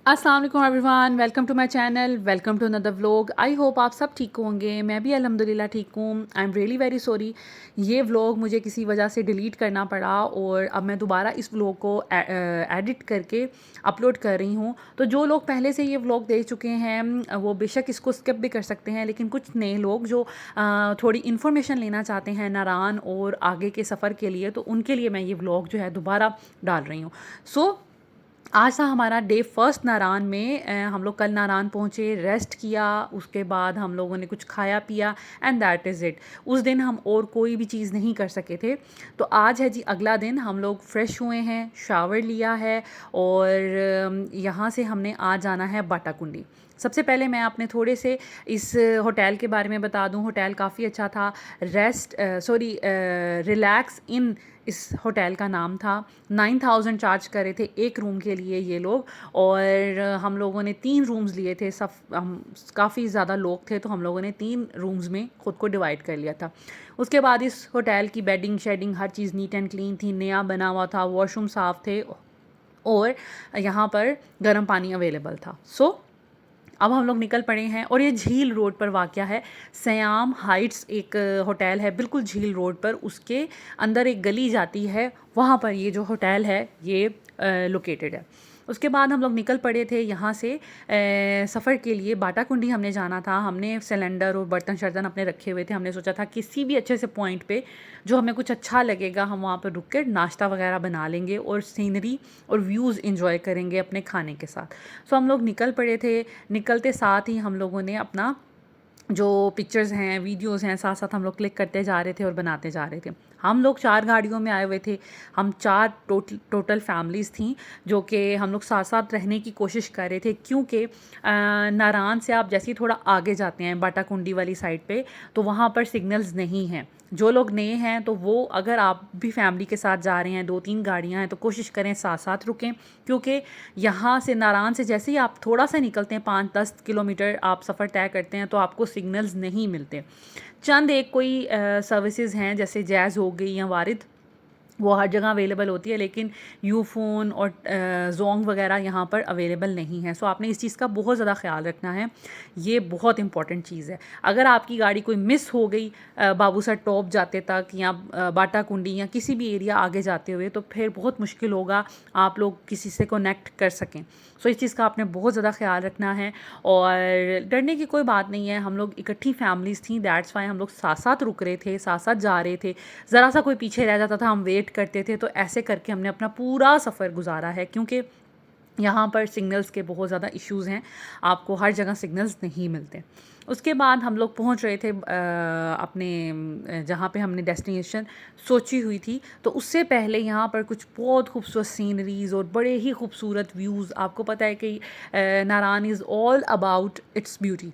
अस्सलाम वालेकुम everyone, welcome to my channel, welcome to another vlog. I hope आप सब ठीक होंगे। मैं भी अल्हम्दुलिल्लाह ठीक हूँ। I am really very sorry, ये व्लॉग मुझे किसी वजह से डिलीट करना पड़ा और अब मैं दोबारा इस व्लॉग को एडिट करके अपलोड कर रही हूँ। तो जो लोग पहले से ये व्लॉग देख चुके हैं वो बेशक इसको स्किप भी कर सकते हैं, लेकिन कुछ नए लोग जो थोड़ी इन्फॉर्मेशन लेना चाहते हैं नारान और आगे के सफ़र के लिए, तो उनके लिए मैं ये व्लॉग जो है दोबारा डाल रही हूँ। सो आज था हमारा डे फर्स्ट नारान में। हम लोग कल नारान पहुँचे, रेस्ट किया, उसके बाद हम लोगों ने कुछ खाया पिया एंड दैट इज़ इट। उस दिन हम और कोई भी चीज़ नहीं कर सके थे। तो आज है जी अगला दिन, हम लोग फ्रेश हुए हैं, शावर लिया है और यहाँ से हमने आज जाना है बाटाकुंडी। सबसे पहले मैं अपने थोड़े से इस होटल के बारे में बता दूं। होटल काफ़ी अच्छा था। रिलैक्स इन इस होटल का नाम था। 9000 चार्ज करे थे एक रूम के लिए ये लोग, और हम लोगों ने 3 रूम्स लिए थे। सब हम काफ़ी ज़्यादा लोग थे तो हम लोगों ने 3 रूम्स में ख़ुद को डिवाइड कर लिया था। उसके बाद इस होटल की बेडिंग शेडिंग हर चीज़ नीट एंड क्लीन थी, नया बना हुआ था, वॉशरूम साफ़ थे और यहाँ पर गर्म पानी अवेलेबल था। अब हम लोग निकल पड़े हैं और ये झील रोड पर वाक़या है। सयाम हाइट्स एक होटल है बिल्कुल झील रोड पर, उसके अंदर एक गली जाती है, वहाँ पर ये जो होटल है ये लोकेटेड है। उसके बाद हम लोग निकल पड़े थे यहाँ से सफ़र के लिए। बाटाकुंडी हमने जाना था। हमने सिलेंडर और बर्तन शर्तन अपने रखे हुए थे। हमने सोचा था किसी भी अच्छे से पॉइंट पे जो हमें कुछ अच्छा लगेगा हम वहाँ पर रुक कर नाश्ता वगैरह बना लेंगे और सीनरी और व्यूज़ इंजॉय करेंगे अपने खाने के साथ। हम लोग निकल पड़े थे। निकलते साथ ही हम लोगों ने अपना जो पिक्चर्स हैं, वीडियोस हैं, साथ साथ हम लोग क्लिक करते जा रहे थे और बनाते जा रहे थे। हम लोग 4 गाड़ियों में आए हुए थे। हम 4 टोटल फैमिलीज़ थीं जो कि हम लोग साथ साथ रहने की कोशिश कर रहे थे, क्योंकि नारान से आप जैसे ही थोड़ा आगे जाते हैं बाटाकुंडी वाली साइड पे तो वहाँ पर सिग्नल्स नहीं हैं। जो लोग नए हैं तो वो, अगर आप भी फैमिली के साथ जा रहे हैं, 2-3 गाड़ियाँ हैं, तो कोशिश करें साथ साथ रुकें, क्योंकि यहाँ से नारान से जैसे ही आप थोड़ा सा निकलते हैं 5-10 किलोमीटर आप सफ़र तय करते हैं तो आपको सिग्नल्स नहीं मिलते। चंद एक कोई सर्विसेज हैं जैसे जैज़ हो गई या वारिद, वो हर जगह अवेलेबल होती है, लेकिन यूफ़ोन और जोंग वगैरह यहाँ पर अवेलेबल नहीं है। आपने इस चीज़ का बहुत ज़्यादा ख्याल रखना है, ये बहुत इंपॉर्टेंट चीज़ है। अगर आपकी गाड़ी कोई मिस हो गई बाबूसर टॉप जाते तक या बाटाकुंडी या किसी भी एरिया आगे जाते हुए, तो फिर बहुत मुश्किल होगा आप लोग किसी से कनेक्ट कर सकें। इस चीज़ का आपने बहुत ज़्यादा ख्याल रखना है और डरने की कोई बात नहीं है। हम लोग इकट्ठी फैमिलीज़ थी, दैट्स वाई हम लोग साथ साथ रुक रहे थे, साथ साथ जा रहे थे। ज़रा सा कोई पीछे रह जाता था हम वेट करते थे। तो ऐसे करके हमने अपना पूरा सफ़र गुजारा है, क्योंकि यहाँ पर सिग्नल्स के बहुत ज़्यादा इश्यूज़ हैं, आपको हर जगह सिग्नल्स नहीं मिलते। उसके बाद हम लोग पहुँच रहे थे अपने जहाँ पे हमने डेस्टिनेशन सोची हुई थी। तो उससे पहले यहाँ पर कुछ बहुत खूबसूरत सीनरीज़ और बड़े ही खूबसूरत व्यूज़। आपको पता है कि Naran is all about its beauty.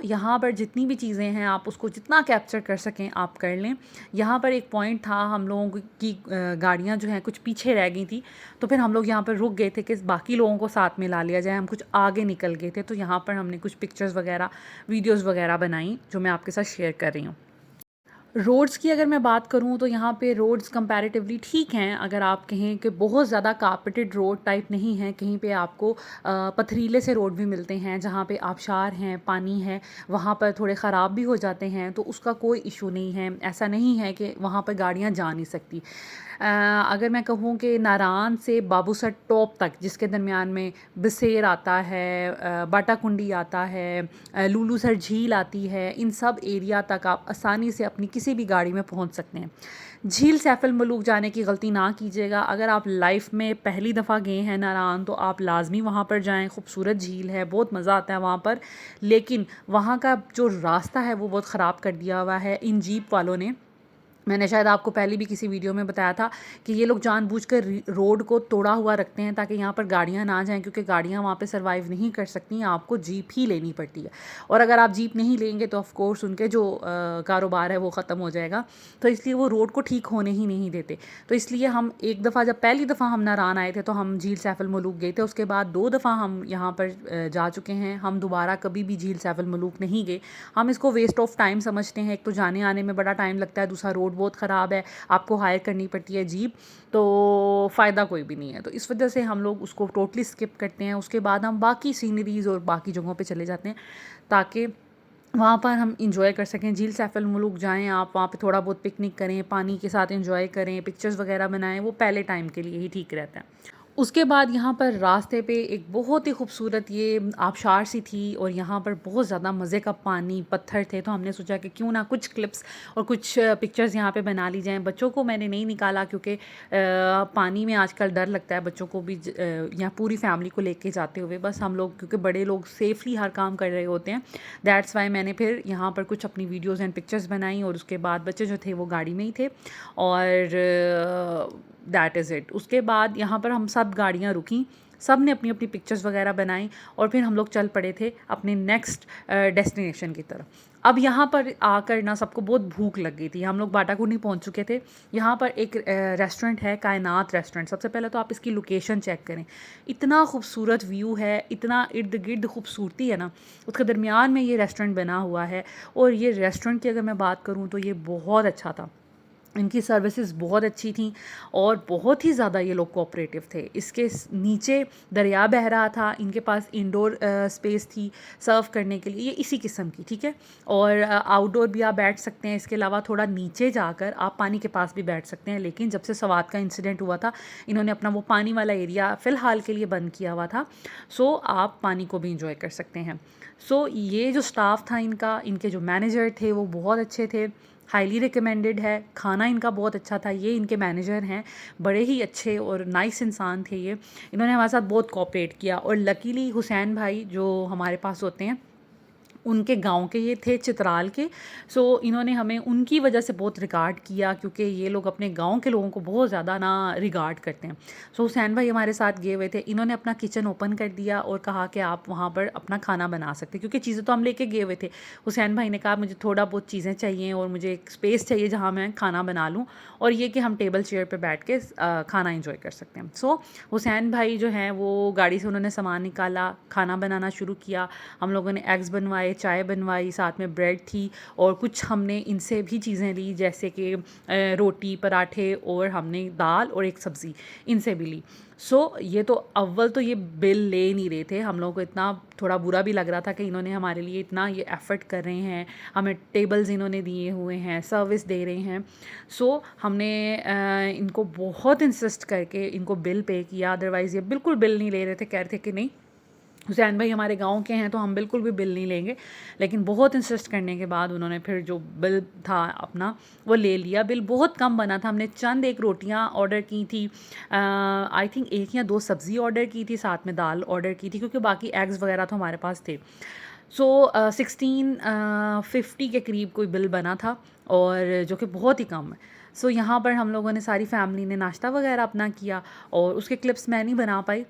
यहाँ पर जितनी भी चीज़ें हैं आप उसको जितना कैप्चर कर सकें आप कर लें। यहाँ पर एक पॉइंट था, हम लोगों की गाड़ियाँ जो हैं कुछ पीछे रह गई थी, तो फिर हम लोग यहाँ पर रुक गए थे कि बाकी लोगों को साथ में ला लिया जाए। हम कुछ आगे निकल गए थे, तो यहाँ पर हमने कुछ पिक्चर्स वगैरह, वीडियोज़ वगैरह बनाई जो मैं आपके साथ शेयर कर रही हूँ। रोड्स की अगर मैं बात करूँ तो यहाँ पे रोड्स कंपैरेटिवली ठीक हैं। अगर आप कहें कि बहुत ज़्यादा कारपेटेड रोड टाइप नहीं है, कहीं पे आपको पथरीले से रोड भी मिलते हैं, जहाँ पे आबशार हैं, पानी है, वहाँ पर थोड़े ख़राब भी हो जाते हैं, तो उसका कोई इशू नहीं है। ऐसा नहीं है कि वहाँ पर गाड़ियाँ जा नहीं सकती। अगर मैं कहूँ कि नारान से बाबूसर टॉप तक, जिसके दरमियान में बसेर आता है, बाटाकुंडी आता है, लुलूसर झील आती है, इन सब एरिया तक आप आसानी से अपनी किसी भी गाड़ी में पहुँच सकते हैं। झील सैफल मलूक जाने की गलती ना कीजिएगा। अगर आप लाइफ में पहली दफ़ा गए हैं नारान तो आप लाजमी वहाँ पर जाएं। खूबसूरत झील है, बहुत मज़ा आता है वहाँ पर, लेकिन वहाँ का जो रास्ता है वो बहुत ख़राब कर दिया हुआ है इन जीप वालों ने। मैंने शायद आपको पहले भी किसी वीडियो में बताया था कि ये लोग जानबूझकर रोड को तोड़ा हुआ रखते हैं ताकि यहाँ पर गाड़ियाँ ना जाएं, क्योंकि गाड़ियाँ वहाँ पे सरवाइव नहीं कर सकती, आपको जीप ही लेनी पड़ती है। और अगर आप जीप नहीं लेंगे तो ऑफ़ कोर्स उनके जो कारोबार है वो ख़त्म हो जाएगा। तो इसलिए वो रोड को ठीक होने ही नहीं देते। तो इसलिए हम एक दफ़ा, जब पहली दफ़ा हम नारान आए थे तो हम झील सैफल मलूक गए थे। उसके बाद 2 दफ़ा हम यहाँ पर जा चुके हैं। हम दोबारा कभी भी झील सैफल मलूक नहीं गए। हम इसको वेस्ट ऑफ टाइम समझते हैं। एक तो जाने आने में बड़ा टाइम लगता है, दूसरा रोड रोड बहुत ख़राब है, आपको हायर करनी पड़ती है जीप, तो फ़ायदा कोई भी नहीं है। तो इस वजह से हम लोग उसको टोटली स्किप करते हैं। उसके बाद हम बाकी सीनरीज़ और बाकी जगहों पे चले जाते हैं ताकि वहाँ पर हम इंजॉय कर सकें। झील सैफल मुलुक जाएँ आप, वहाँ पे थोड़ा बहुत पिकनिक करें, पानी के साथ इंजॉय करें, पिक्चर्स वगैरह बनाएँ, वो पहले टाइम के लिए ही ठीक रहता है। उसके बाद यहाँ पर रास्ते पे एक बहुत ही खूबसूरत ये आबशार सी थी और यहाँ पर बहुत ज़्यादा मज़े का पानी, पत्थर थे, तो हमने सोचा कि क्यों ना कुछ क्लिप्स और कुछ पिक्चर्स यहाँ पे बना ली जाएँ। बच्चों को मैंने नहीं निकाला क्योंकि पानी में आजकल डर लगता है बच्चों को भी, यहाँ पूरी फैमिली को लेके जाते हुए। बस हम लोग, क्योंकि बड़े लोग सेफली हर काम कर रहे होते हैं, दैट्स वाई मैंने फिर यहाँ पर कुछ अपनी वीडियोज़ एंड पिक्चर्स बनाई और उसके बाद बच्चे जो थे वो गाड़ी में ही थे और दैट इज़ इट। उसके बाद यहाँ पर हम सब गाड़ियाँ रुकीं, सब ने अपनी अपनी पिक्चर्स वगैरह बनाई और फिर हम लोग चल पड़े थे अपने नेक्स्ट डेस्टिनेशन की तरफ। अब यहाँ पर आकर ना सबको बहुत भूख लग गई थी। हम लोग बाटाकुंडी पहुँच चुके थे। यहाँ पर एक रेस्टोरेंट है, कायनात रेस्टोरेंट। सबसे पहले तो आप इसकी लोकेशन चेक करें, इतना खूबसूरत व्यू है, इतना इर्द गिर्द खूबसूरती है ना, उसके दरमियान में ये रेस्टोरेंट बना हुआ है। और ये रेस्टोरेंट की अगर मैं बात करूँ तो ये बहुत अच्छा था, इनकी सर्विसेज बहुत अच्छी थी और बहुत ही ज़्यादा ये लोग कोऑपरेटिव थे। इसके नीचे दरिया बह रहा था, इनके पास इंडोर स्पेस थी सर्व करने के लिए, ये इसी किस्म की, ठीक है। और आउटडोर भी आप बैठ सकते हैं। इसके अलावा थोड़ा नीचे जाकर आप पानी के पास भी बैठ सकते हैं, लेकिन जब से सवात का इंसिडेंट हुआ था इन्होंने अपना वो पानी वाला एरिया फ़िलहाल के लिए बंद किया हुआ था, सो आप पानी को भी इंजॉय कर सकते हैं। सो ये जो स्टाफ था इनका, इनके जो मैनेजर थे वो बहुत अच्छे थे, हाईली रिकमेंडेड है। खाना इनका बहुत अच्छा था। ये इनके मैनेजर हैं, बड़े ही अच्छे और नाइस इंसान थे ये। इन्होंने हमारे साथ बहुत कोऑपरेट किया और लकीली हुसैन भाई जो हमारे पास होते हैं, उनके गांव के ये थे, चित्राल के। सो इन्होंने हमें उनकी वजह से बहुत रिगार्ड किया क्योंकि ये लोग अपने गांव के लोगों को बहुत ज़्यादा ना रिगार्ड करते हैं। सो हुसैन भाई हमारे साथ गए हुए थे, इन्होंने अपना किचन ओपन कर दिया और कहा कि आप वहाँ पर अपना खाना बना सकते हैं, क्योंकि चीज़ें तो हम लेके गए हुए थे। हुसैन भाई ने कहा मुझे थोड़ा बहुत चीज़ें चाहिए और मुझे एक स्पेस चाहिए जहाँ मैं खाना बना लूँ और ये कि हम टेबल चेयर पर बैठ के खाना इंजॉय कर सकते हैं। सो हुसैन भाई जो हैं वो गाड़ी से उन्होंने सामान निकाला, खाना बनाना शुरू किया। हम लोगों ने एग्स बनवाए, चाय बनवाई, साथ में ब्रेड थी और कुछ हमने इनसे भी चीज़ें ली जैसे कि रोटी, पराठे और हमने दाल और एक सब्ज़ी इनसे भी ली। सो ये तो अव्वल तो ये बिल ले नहीं रहे थे, हम लोगों को इतना थोड़ा बुरा भी लग रहा था कि इन्होंने हमारे लिए इतना ये एफ़र्ट कर रहे हैं, हमें टेबल्स इन्होंने दिए हुए हैं, सर्विस दे रहे हैं। सो हमने इनको बहुत इंसिस्ट करके इनको बिल पे किया, अदरवाइज़ ये बिल्कुल बिल नहीं ले रहे थे, कह रहे थे कि नहीं हुसैन भाई हमारे गांव के हैं तो हम बिल्कुल भी बिल नहीं लेंगे। लेकिन बहुत इंसिस्ट करने के बाद उन्होंने फिर जो बिल था अपना वो ले लिया। बिल बहुत कम बना था, हमने चंद एक रोटियां ऑर्डर की थी, आई थिंक एक या दो सब्ज़ी ऑर्डर की थी, साथ में दाल ऑर्डर की थी, क्योंकि बाकी एग्स वगैरह तो हमारे पास थे। सो 1650 के करीब कोई बिल बना था और जो कि बहुत ही कम है। सो यहाँ पर हम लोगों ने सारी फैमिली ने नाश्ता वगैरह अपना किया और उसके क्लिप्स मैं नहीं बना पाई,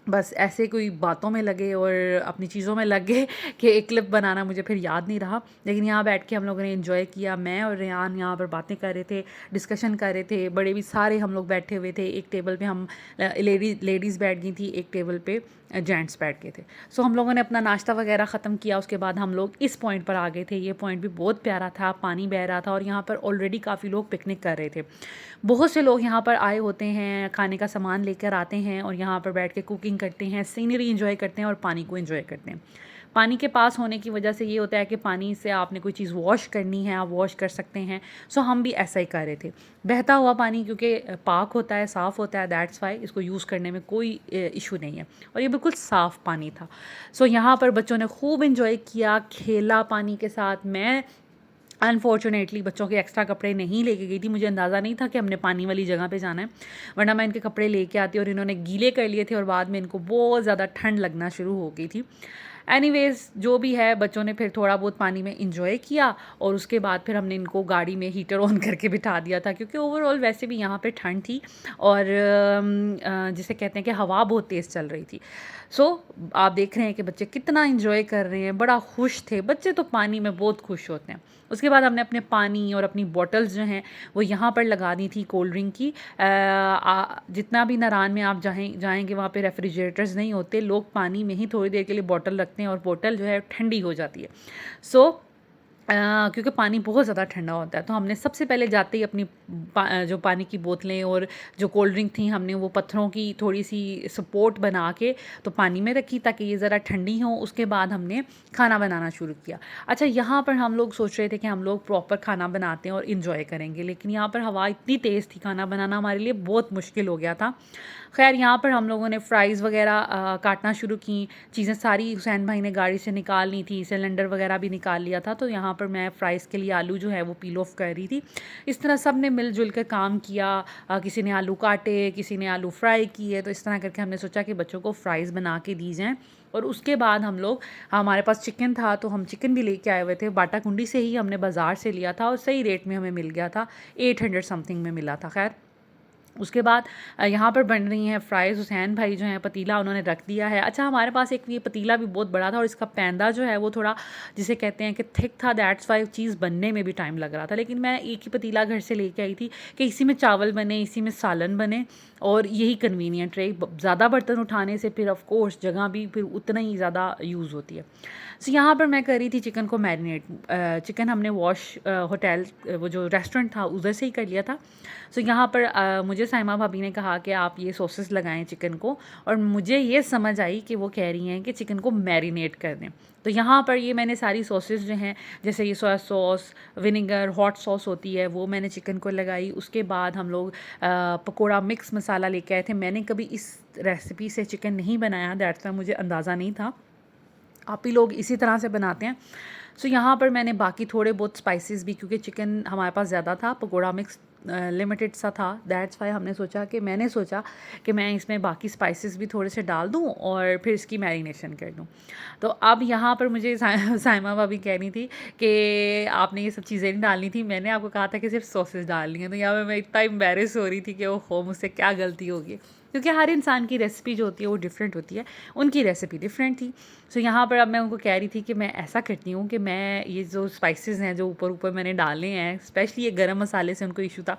बस ऐसे कोई बातों में लगे और अपनी चीज़ों में लग गए कि एक क्लिप बनाना मुझे फिर याद नहीं रहा। लेकिन यहाँ बैठ के हम लोगों ने एंजॉय किया। मैं और रेहान यहाँ पर बातें कर रहे थे, डिस्कशन कर रहे थे, बड़े भी सारे हम लोग बैठे हुए थे। एक टेबल पे हम लेडीज़ बैठ गई थी, एक टेबल पे जेंट्स बैठ गए थे। सो हम लोगों ने अपना नाश्ता वगैरह ख़त्म किया। उसके बाद हम लोग इस पॉइंट पर आ गए थे। ये पॉइंट भी बहुत प्यारा था, पानी बह रहा था और यहाँ पर ऑलरेडी काफ़ी लोग पिकनिक कर रहे थे। बहुत से लोग यहाँ पर आए होते हैं, खाने का सामान लेकर आते हैं और यहाँ पर बैठ के कुकिंग करते हैं, सीनरी एंजॉय करते हैं और पानी को एंजॉय करते हैं। पानी के पास होने की वजह से ये होता है कि पानी से आपने कोई चीज़ वॉश करनी है, आप वॉश कर सकते हैं। सो हम भी ऐसा ही कर रहे थे। बहता हुआ पानी क्योंकि पाक होता है, साफ़ होता है, दैट्स वाई इसको यूज़ करने में कोई इशू नहीं है और ये बिल्कुल साफ़ पानी था। सो यहाँ पर बच्चों ने खूब एंजॉय किया, खेला पानी के साथ। मैं अनफॉर्चुनेटली बच्चों के एक्स्ट्रा कपड़े नहीं लेके गई थी, मुझे अंदाज़ा नहीं था कि हमने पानी वाली जगह पे जाना है, वरना मैं इनके कपड़े लेके आती और इन्होंने गीले कर लिए थे और बाद में इनको बहुत ज़्यादा ठंड लगना शुरू हो गई थी। एनीवेज़ जो भी है, बच्चों ने फिर थोड़ा बहुत पानी में इंजॉय किया और उसके बाद फिर हमने इनको गाड़ी में हीटर ऑन करके बिठा दिया था, क्योंकि ओवरऑल वैसे भी यहाँ पे ठंड थी और जिसे कहते हैं कि हवा बहुत तेज़ चल रही थी। सो आप देख रहे हैं कि बच्चे कितना इंजॉय कर रहे हैं, बड़ा खुश थे बच्चे, तो पानी में बहुत खुश होते हैं। उसके बाद हमने अपने पानी और अपनी बॉटल्स जो हैं वो यहाँ पर लगा दी थी कोल्ड ड्रिंक की। जितना भी नारान में आप जाएंगे वहाँ पे रेफ्रिजरेटर्स नहीं होते, लोग पानी में ही थोड़ी देर के लिए बॉटल रखते हैं और बॉटल जो है ठंडी हो जाती है। सो क्योंकि पानी बहुत ज़्यादा ठंडा होता है, तो हमने सबसे पहले जाते ही अपनी जो पानी की बोतलें और जो कोल्ड ड्रिंक थी, हमने वो पत्थरों की थोड़ी-सी सपोर्ट बना के तो पानी में रखी ताकि ये ज़रा ठंडी हों, उसके बाद हमने खाना बनाना शुरू किया। अच्छा, यहाँ पर हम लोग सोच रहे थे कि हम लोग प्रॉपर खाना बनाते हैं और एन्जॉय करेंगे, लेकिन यहाँ पर हवा इतनी तेज़ थी, खाना बनाना हमारे लिए बहुत मुश्किल हो गया था। ख़ैर, यहाँ पर हम लोगों ने फ्राइज़ वग़ैरह काटना शुरू की, चीज़ें सारी हुसैन भाई ने गाड़ी से निकालनी थी, सिलेंडर वग़ैरह भी निकाल लिया था, तो यहाँ पर मैं फ़्राइज़ के लिए आलू जो है वो पील ऑफ कर रही थी। इस तरह सब ने मिल-जुल कर काम किया। किसी ने आलू काटे, किसी ने आलू फ्राई किए, तो इस तरह करके हमने सोचा कि बच्चों को फ़्राइज़ बना के दी जाएँ। और उसके बाद हम लोग, हमारे पास चिकन था तो हम चिकन भी लेके आए हुए थे, बाटा कुंडी से ही हमने बाज़ार से लिया था और सही रेट में हमें मिल गया था, 800 समथिंग में मिला था। ख़ैर, उसके बाद यहाँ पर बन रही हैं फ्राइज़। हुसैन भाई जो हैं, पतीला उन्होंने रख दिया है। अच्छा, हमारे पास एक ये पतीला भी बहुत बड़ा था और इसका पैंदा जो है वो थोड़ा, जिसे कहते हैं कि थिक था, दैट्स वाई चीज़ बनने में भी टाइम लग रहा था। लेकिन मैं एक ही पतीला घर से लेके आई थी कि इसी में चावल बने, इसी में सालन बने और यही कन्वीनियंट रहे। ज़्यादा बर्तन उठाने से फिर ऑफ़ कोर्स जगह भी फिर उतना ही ज़्यादा यूज़ होती है। सो यहाँ पर मैं कर रही थी चिकन को मैरिनेट। चिकन हमने होटल, वो जो रेस्टोरेंट था उधर से ही कर लिया था। सो यहाँ पर मुझे साइमा भाभी ने कहा कि आप ये सॉसेस लगाएं चिकन को, और मुझे ये समझ आई कि वो कह रही हैं कि चिकन को मैरिनेट कर दें। तो यहाँ पर ये मैंने सारी सॉसेस जो हैं, जैसे ये soya sauce, vinegar, hot sauce होती है, वो मैंने चिकन को लगाई। उसके बाद हम लोग पकोड़ा मिक्स मसाला लेके आए थे। मैंने कभी इस रेसिपी से चिकन नहीं बनाया, दैट्स वाई मुझे अंदाज़ा नहीं था। आप ही लोग इसी तरह से बनाते हैं। सो यहाँ पर मैंने बाकी थोड़े बहुत स्पाइसेस भी, क्योंकि चिकन हमारे पास ज़्यादा था, पकोड़ा मिक्स लिमिटेड सा था, दैट्स वाई मैंने सोचा कि मैं इसमें बाकी स्पाइसेस भी थोड़े से डाल दूँ और फिर इसकी मैरिनेशन कर दूँ। तो अब यहाँ पर मुझे साइमा भाभी कह रही थी कि आपने ये सब चीज़ें नहीं डालनी थी, मैंने आपको कहा था कि सिर्फ सॉसेस डालनी है। तो यहाँ पर मैं इतना एम्बैरेस हो रही थी कि ओहो, मुझसे क्या गलती होगी, क्योंकि हर इंसान की रेसिपी जो होती है वो डिफरेंट होती है। उनकी रेसिपी डिफरेंट थी। सो यहाँ पर अब मैं उनको कह रही थी कि मैं ऐसा करती हूँ कि मैं ये जो स्पाइसेस हैं जो ऊपर ऊपर मैंने डाले हैं, स्पेशली ये गरम मसाले से उनको इशू था,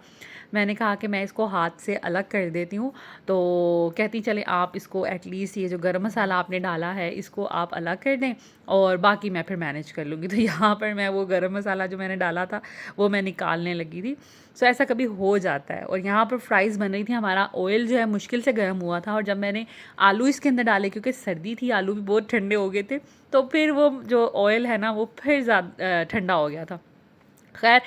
मैंने कहा कि मैं इसको हाथ से अलग कर देती हूँ। तो कहती चले आप इसको एटलीस्ट ये जो गरम मसाला आपने डाला है इसको आप अलग कर दें और बाकी मैं फिर मैनेज कर लूँगी। तो यहाँ पर मैं वो गरम मसाला जो मैंने डाला था वो मैं निकालने लगी थी। सो ऐसा कभी हो जाता है। और यहाँ पर फ्राइज़ बन रही थी, हमारा ऑयल जो है मुश्किल से गर्म हुआ था, और जब मैंने आलू इसके अंदर डाले, क्योंकि सर्दी थी, आलू भी बहुत ठंडे हो गए थे, तो फिर वो जो ऑयल है ना वो फिर ज़्यादा ठंडा हो गया था। ख़ैर,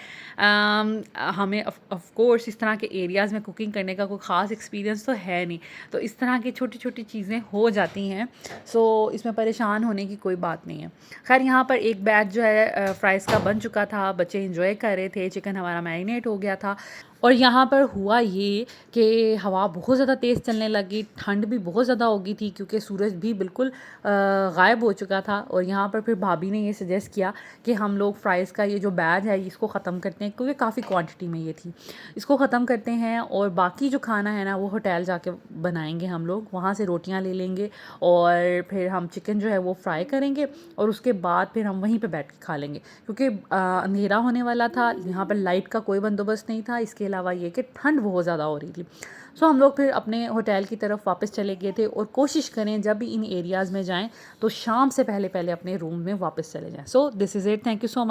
हमें ऑफ़ कोर्स इस तरह के एरियाज़ में कुकिंग करने का कोई ख़ास एक्सपीरियंस तो है नहीं, तो इस तरह की छोटी-छोटी चीज़ें हो जाती हैं। सो इसमें परेशान होने की कोई बात नहीं है। ख़ैर, यहाँ पर एक बैच जो है फ्राइज़ का बन चुका था, बच्चे एंजॉय कर रहे थे, चिकन हमारा मैरिनेट हो गया था। और यहाँ पर हुआ ये कि हवा बहुत ज़्यादा तेज़ चलने लगी, ठंड भी बहुत ज़्यादा हो गई थी, क्योंकि सूरज भी बिल्कुल गायब हो चुका था। और यहाँ पर फिर भाभी ने ये सजेस्ट किया कि हम लोग फ्राइज़ का ये जो बैच है इसको ख़त्म करते हैं, क्योंकि काफ़ी क्वांटिटी में ये थी, इसको ख़त्म करते हैं और बाकी जो खाना है ना वो होटल जाके बनाएंगे, हम लोग वहाँ से रोटियाँ ले लेंगे और फिर हम चिकन जो है वो फ्राई करेंगे और उसके बाद फिर हम वहीं पे बैठ के खा लेंगे, क्योंकि अंधेरा होने वाला था, यहाँ पर लाइट का कोई बंदोबस्त नहीं था, इसके अलावा ये कि ठंड बहुत ज़्यादा हो रही थी। सो हम लोग फिर अपने होटल की तरफ वापस चले गए थे। और कोशिश करें जब भी इन एरियाज़ में जाएं तो शाम से पहले पहले अपने रूम में वापस चले जाएं। So this is it, thank you so much.